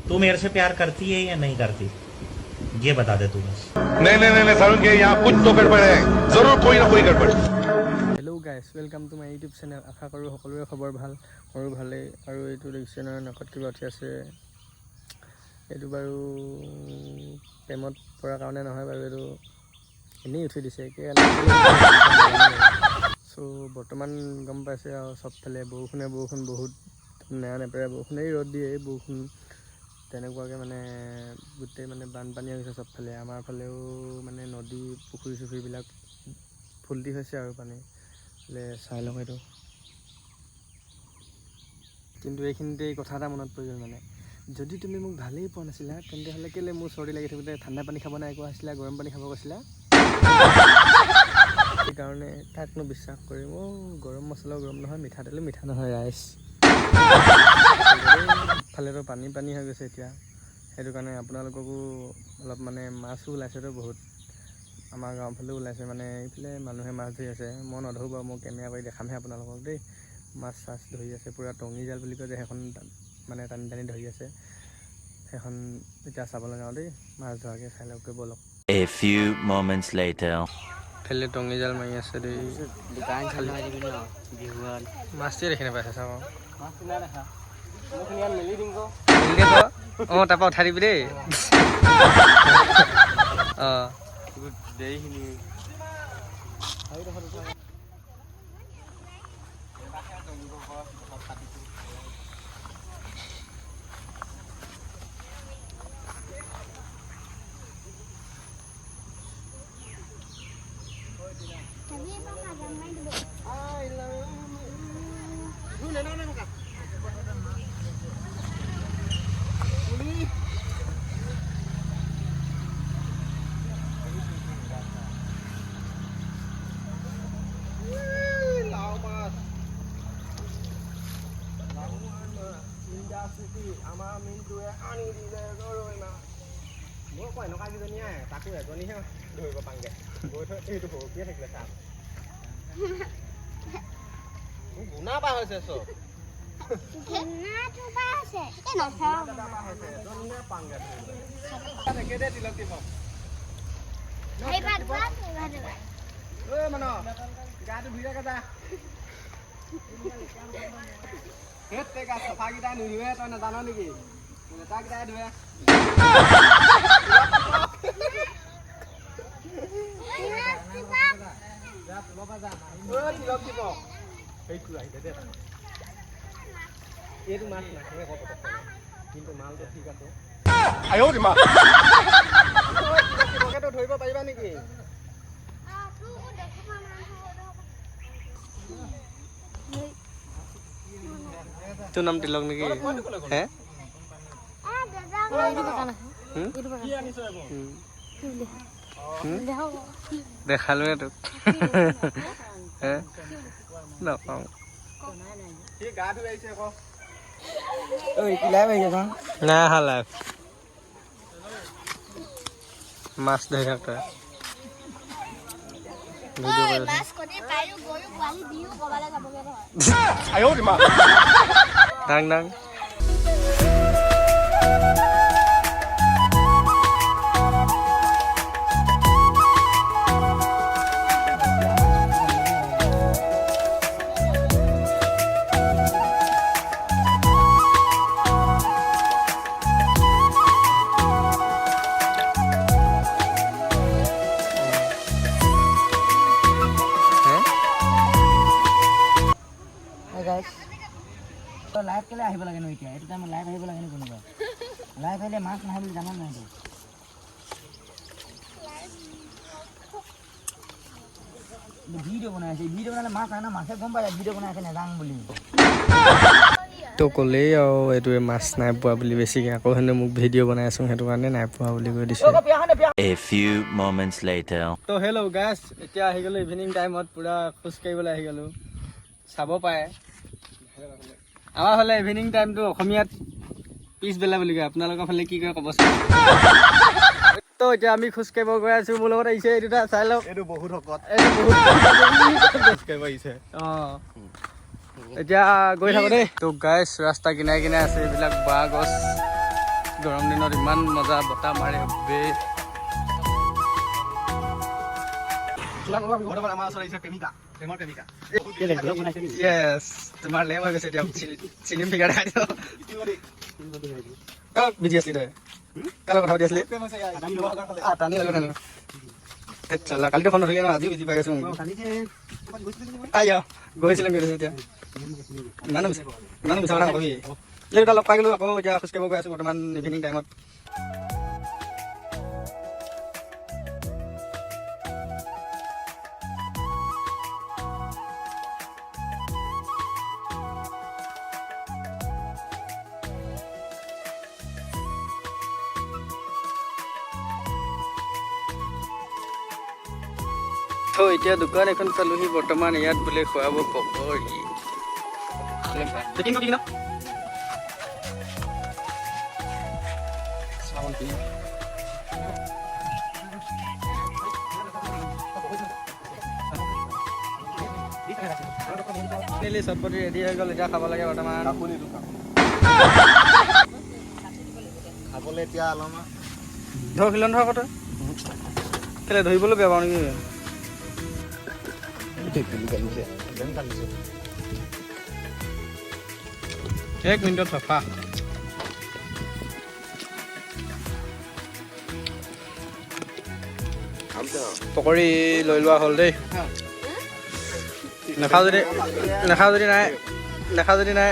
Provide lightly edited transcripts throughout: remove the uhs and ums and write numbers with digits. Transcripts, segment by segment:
तू मेरे से प्यार करती है या नहीं करती ये बता दे तू बस। नहीं सारुण के यहाँ कुछ तो गड़बड़ है, जरूर कोई ना कोई गड़बड़। Hello' guys welcome to my YouTube channel. আশা কৰোঁ সকলোৰে খবৰ ভাল, মোৰো ভালেই। আৰু এইটো দেখিছে নহয় নখত কিবা উঠি আছে, এইটো বাৰু প্ৰেমত পৰাৰ কাৰণে নহয় বাৰু, এইটো এনেই উঠি দিছে। চ' বৰ্তমান গম পাইছে আৰু চবফালে বৰষুণ বহুত নেৰা নেপেৰা বৰষুণেই ৰ'দ দিয়ে, এই বৰষুণ তেনেকুৱাকৈ মানে গোটেই মানে বানপানী হৈছে চবফালে। আমাৰ ফালেও মানে নদী পুখুৰী চুখুৰীবিলাক ফুলটি হৈছে আৰু পানী চাই লওক এইটো। কিন্তু এইখিনিতে কথা এটা মনত পৰি গ'ল, মানে যদি তুমি মোক ভালেই পোৱা নাছিলা তেন্তে হ'লে কেলৈ মোৰ চৰ্দি লাগি থাকোঁতে ঠাণ্ডা পানী খাব নাই কোৱা আছিলা, গৰম পানী খাব কৈছিলা? সেইকাৰণে তাকনো বিশ্বাস কৰিম। গৰম মছলাও গৰম নহয়, মিঠাতেলো মিঠা নহয় ৰাইচ। ফালেতো পানী হৈ গৈছে এতিয়া, সেইটো কাৰণে আপোনালোককো অলপ মানে মাছো ওলাইছেতো বহুত, আমাৰ গাঁৱৰ ফালেও ওলাইছে। মানে এইফালে মানুহে মাছ ধৰি আছে, মই নধৰোঁ বাৰু, মই কেমেৰা কৰি দেখামহে আপোনালোকক দেই। মাছ চাছ ধৰি আছে, পূৰা টঙি জাল বুলি কয় যে সেইখন মানে টানি ধৰি আছে, সেইখন এতিয়া চাবলৈ যাওঁ দেই। মাছ ধৰাকৈ চাই লওক ব'লক। A few moments later. ফেলে টঙি জাল মাৰি আছে দেই, মাছটোৱে দেখি নাপাইছে চাব। অঁ তাৰপৰা উঠাই দিবি দেই। অঁ আমাৰ মিনটোৱে আনি দিলে গৰৈ মাছ। মই কয় এনেকুৱা কেইজনীয়ে তাকো এজনীহে ধৰিব পাংগে, গৈ থৈ এইটো বৰশীয়ে থাকিলে চাম গুণা পা হৈছে চব গাটো ধুই থাকে যা। চফাকেইটাই নুধুৱে, তই নাজান নেকি? নেতাকেইটাই ধুৱে। এইটো মাছ নাখায় কিন্তু মালটো ঠিক আছে। ধৰিব পাৰিবা নেকি? তোৰ নাম তিলক নেকি? হে দেখালোৱে তোক নাপাওঁ। নাই অহা লাইভ মাছ ধৰি থাকে ডাং ডাং। লাইভ কেলে আহিব লাগে ন? এতিয়া এইটো টাইমত লাইভ আহিব লাগে নে? কোনোবা লাইভ আহিলে মাছ নাহে বুলি জানা নাই? ভিডিঅ' বনাই আছে, ভিডিঅ' বনালে মাছ আহে না, মাছে গম পাই ভিডিঅ' বনাই আছে নেযাং বুলি। তো ক'লেই আৰু এইটোৱে মাছ নাই পোৱা বুলি বেছিকৈ, আকৌ হেনে মোক ভিডিঅ' বনাই আছোঁ সেইটো কাৰণে নাই পোৱা বুলি কৈ দিছে। A few moments later. তো হেল্ল' গাইজ, এতিয়া আহি গ'লোঁ ইভিনিং টাইমত, পূৰা খোজকাঢ়িবলৈ আহি গ'লোঁ। চাব পাৰে আমাৰ ফালে ইভিনিং টাইমটো অসমীয়াত পিছবেলা বুলি কয়, আপোনালোকৰ ফালে কি কয় ক'বচোন। তো এতিয়া আমি খোজকাঢ়িব গৈ আছোঁ, মোৰ লগত আহিছে এই দুটা, চাই লওক। এইটো বহুত শকত, এইটো বহুত খোজকাঢ়িব আহিছে। অঁ এতিয়া গৈ থাকো দেই। তো গাইছ ৰাস্তা কিনাৰে কিনাৰে আছে এইবিলাক বাঁহ গছ। গৰম দিনত ইমান মজা বতাহ মাৰে বে। Yes, তোমাৰ লেম হৈ গৈছে এতিয়া চিলিম ফিগাৰ দেখাই দিওঁ। কাৰ বিজি আছিলি তই? কাৰ কথা পাতি আছিলি? টানি লগত জানো চলা কালিতো ফোন নধৰিলে ন আজিও বিজি পাই গৈছো আয়া গৈছিলাম এতিয়া ইমানো বিচাৰা নকবি এই দুটা লগ পাই গ'লো আকৌ এতিয়া খোজকাঢ়িব গৈ আছো বৰ্তমান ইভিনিং টাইমত। তো এতিয়া দোকান এখন পালোহি বৰ্তমান ইয়াত বোলে খুৱাব পকৰি। চটপটি ৰেডি হৈ গ'ল এতিয়া খাব লাগে বৰ্তমান। খাবলৈ এতিয়া অলপমান ধৰ খিলন ধৰ কথা কেলে ধৰিবলৈ বেয়া পাওঁ নেকি? 1 মিনিটত চাফা। পকৰি লৈ লোৱা হ'ল দেই। নাখাওঁ যদি নাই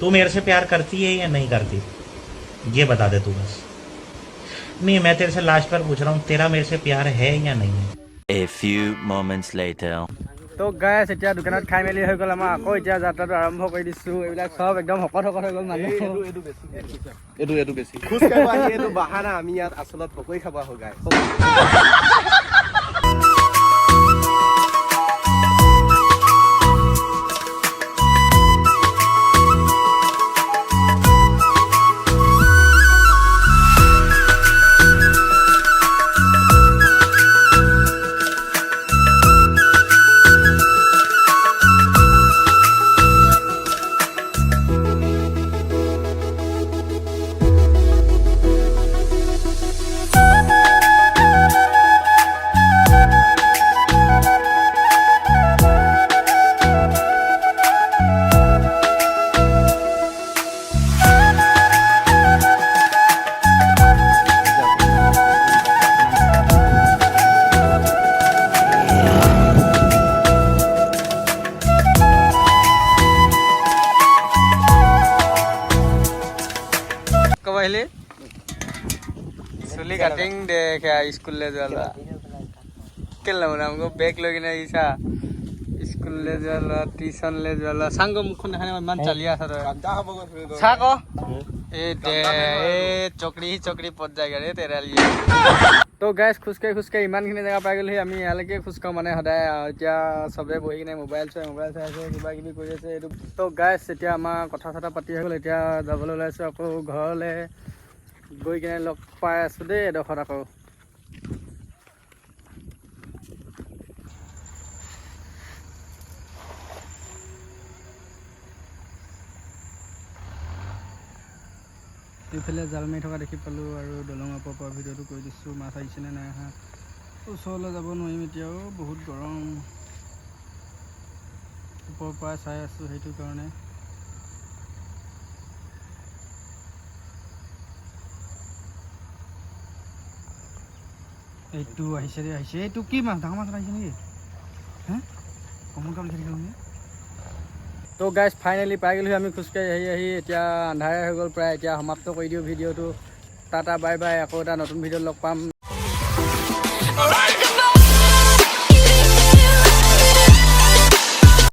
तू मेरे से प्यार करती है या नहीं करती ये बता दे तू बस। नहीं मैं तेरे से लास्ट बार पूछ रहा हूँ तेरा मेरे से प्यार है या नहीं है। A few moments later. তো গাইছ এতিয়া দোকানত খাই মেলি হৈ গ'ল আমাৰ আকৌ এতিয়া যাত্ৰাটো আৰম্ভ কৰি দিছোঁ। এইবিলাক চব একদম শকত হৈ গ'ল মানুহ। এইটো বেছি খোজকাঢ়িব আহি এইটো বাহানা আমি ইয়াত আচলত পকৰি খাব আহোঁ গাই। पहले चुली काटिंग दे क्या स्कूल ले जाला केला ना हमको बैग लोग ने ऐसा स्कूल ले जाला ट्यूशन ले जाला सांग मुखन खाने मन चलिया सर साको ए दे ए चकड़ी पड़ जाएगा रे तेरा लिए। तो गैस खुसके इमानखिनि जगह पाই গ'লো আমি ইয়ালৈকে খুচকাও মানে সদায় এতিয়া সবে বহি কিনে মোবাইল চাই আছে কিবা কিবি কৰি আছে এইটো। তো গাইছ এতিয়া আমাৰ কথা চথা পাতি হৈ গ'ল এতিয়া যাবলৈ ওলাইছোঁ আকৌ ঘৰলৈ গৈ কিনে লগ পাই আছোঁ দেই এডোখৰত আকৌ। এইফালে জাল মাৰি থকা দেখি পালোঁ আৰু দলঙৰ পৰা ভিডিঅ'টো কৰি দিছোঁ মাছ আহিছেনে নাই অহা। ওচৰলৈ যাব নোৱাৰিম এতিয়াও বহুত গৰম ওপৰৰ পৰা চাই আছোঁ সেইটো কাৰণে। এইটো আহিছে এইটো কি মাছ ডাঙৰ মাছ আহিছে নেকি হে কমন কাল খেলি গ'ল। তো গাইছ ফাইনেলি পাই গ'লোঁ আমি খোজকাঢ়ি আহি এতিয়া আন্ধাৰে হৈ গ'ল প্ৰায়। এতিয়া সমাপ্ত কৰি দিওঁ ভিডিঅ'টো। টাটা বাই বাই আকৌ এটা নতুন ভিডিঅ'ত লগ পাম।